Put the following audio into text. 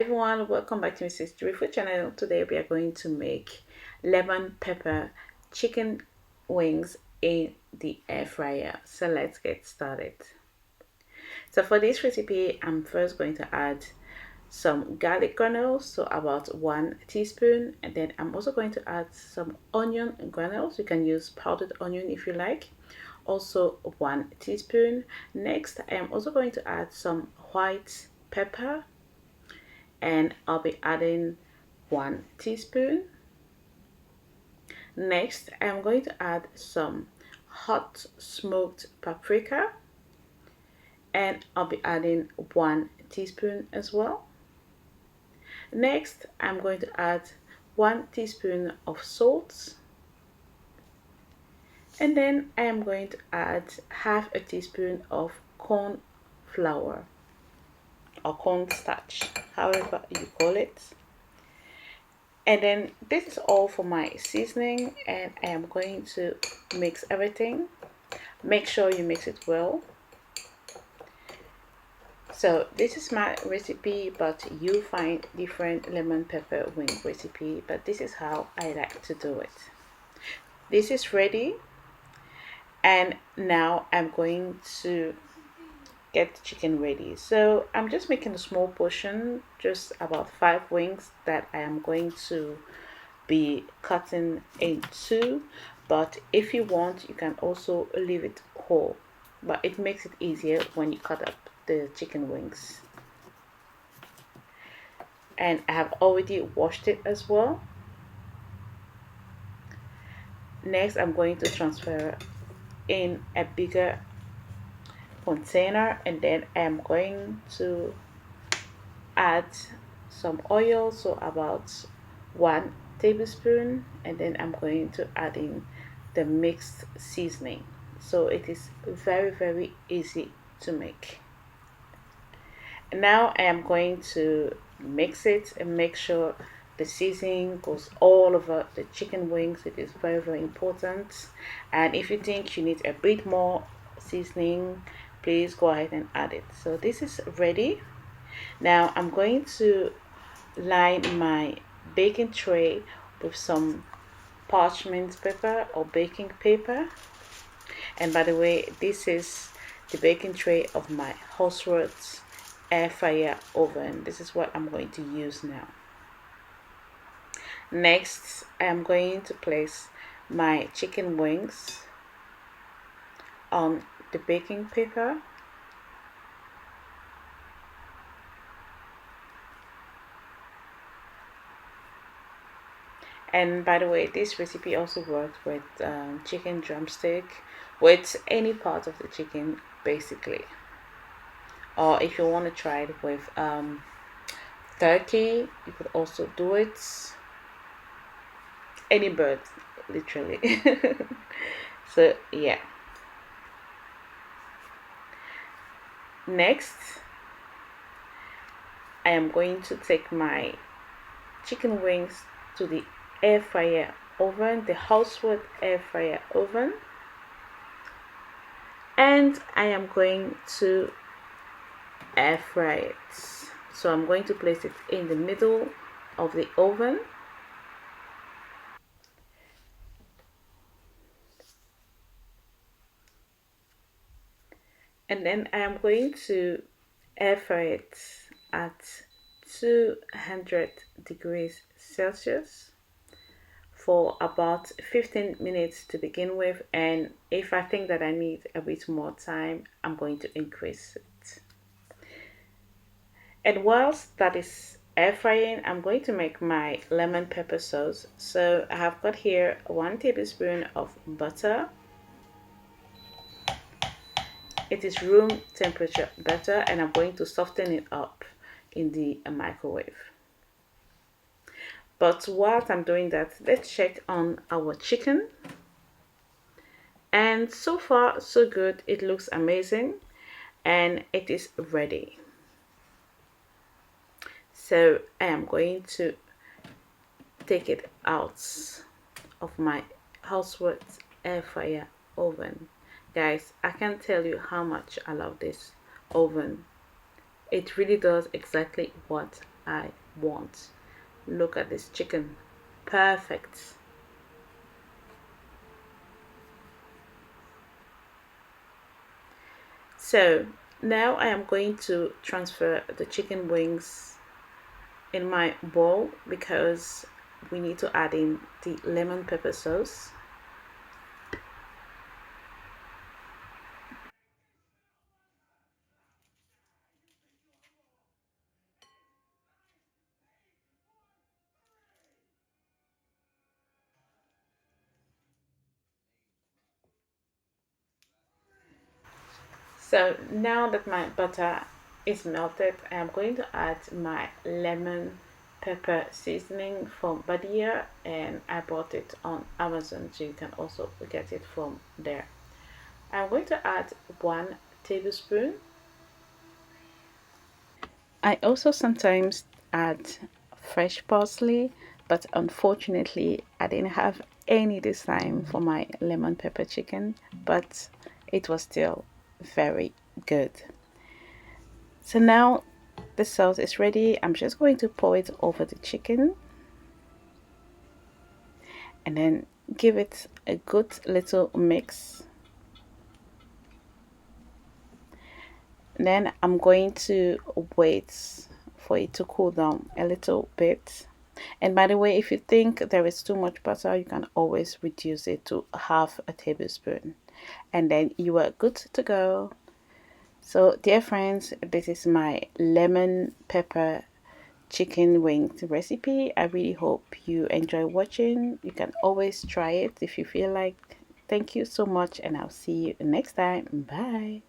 Everyone, welcome back to Mrs. Food channel. Today we are going to make lemon pepper chicken wings in the air fryer. So let's get started. So for this recipe, I'm first going to add some garlic granules, so about 1 teaspoon, and then I'm also going to add some onion granules. You can use powdered onion if you like, also 1 teaspoon. Next, I am also going to add some white pepper, and I'll be adding 1 teaspoon. Next, I'm going to add some hot smoked paprika, and I'll be adding 1 teaspoon as well. Next, I'm going to add 1 teaspoon of salt, and then I am going to add half a teaspoon of corn flour or cornstarch, however you call it. And then this is all for my seasoning, and I am going to mix everything. Make sure you mix it well. So this is my recipe, but you find different lemon pepper wing recipe, but this is how I like to do it. This is ready, and now I'm going to get the chicken ready. So I'm just making a small portion, just about 5 wings that I am going to be cutting in 2, but if you want you can also leave it whole, but it makes it easier when you cut up the chicken wings. And I have already washed it as well. Next, I'm going to transfer in a bigger container, and then I'm going to add some oil, so about 1 tablespoon, and then I'm going to add in the mixed seasoning. So it is very easy to make. Now I am going to mix it and make sure the seasoning goes all over the chicken wings. It is very important, and if you think you need a bit more seasoning, please go ahead and add it. So this is ready. Now I'm going to line my baking tray with some parchment paper or baking paper. And by the way, this is the baking tray of my Airfryer air fryer oven. This is what I'm going to use now. Next, I am going to place my chicken wings on the baking paper. And by the way, this recipe also works with chicken drumstick, with any part of the chicken basically. Or if you want to try it with turkey, you could also do it. Any bird, literally. So yeah. Next, I am going to take my chicken wings to the air fryer oven, the Airfryer air fryer oven, and I am going to air fry it. So I'm going to place it in the middle of the oven. And then I am going to air fry it at 200 degrees Celsius for about 15 minutes to begin with, and if I think that I need a bit more time, I'm going to increase it. And whilst that is air frying, I'm going to make my lemon pepper sauce. So I have got here 1 tablespoon of butter. It is room temperature butter, and I'm going to soften it up in the microwave. But whilst I'm doing that, let's check on our chicken. And so far so good. It looks amazing and it is ready. So I am going to take it out of my Airfryer air fryer oven. Guys, I can't tell you how much I love this oven. It really does exactly what I want. Look at this chicken. Perfect. So now I am going to transfer the chicken wings in my bowl because we need to add in the lemon pepper sauce. So now that my butter is melted, I am going to add my lemon pepper seasoning from Badia, and I bought it on Amazon, so you can also get it from there. I'm going to add 1 tablespoon. I also sometimes add fresh parsley, but unfortunately I didn't have any this time for my lemon pepper chicken, but it was still very good. So now the sauce is ready. I'm just going to pour it over the chicken and then give it a good little mix. Then I'm going to wait for it to cool down a little bit. And by the way, if you think there is too much butter, you can always reduce it to ½ tablespoon. And then you are good to go. So, dear friends, this is my lemon pepper chicken wings recipe. I really hope you enjoy watching. You can always try it if you feel like. Thank you so much, and I'll see you next time. Bye.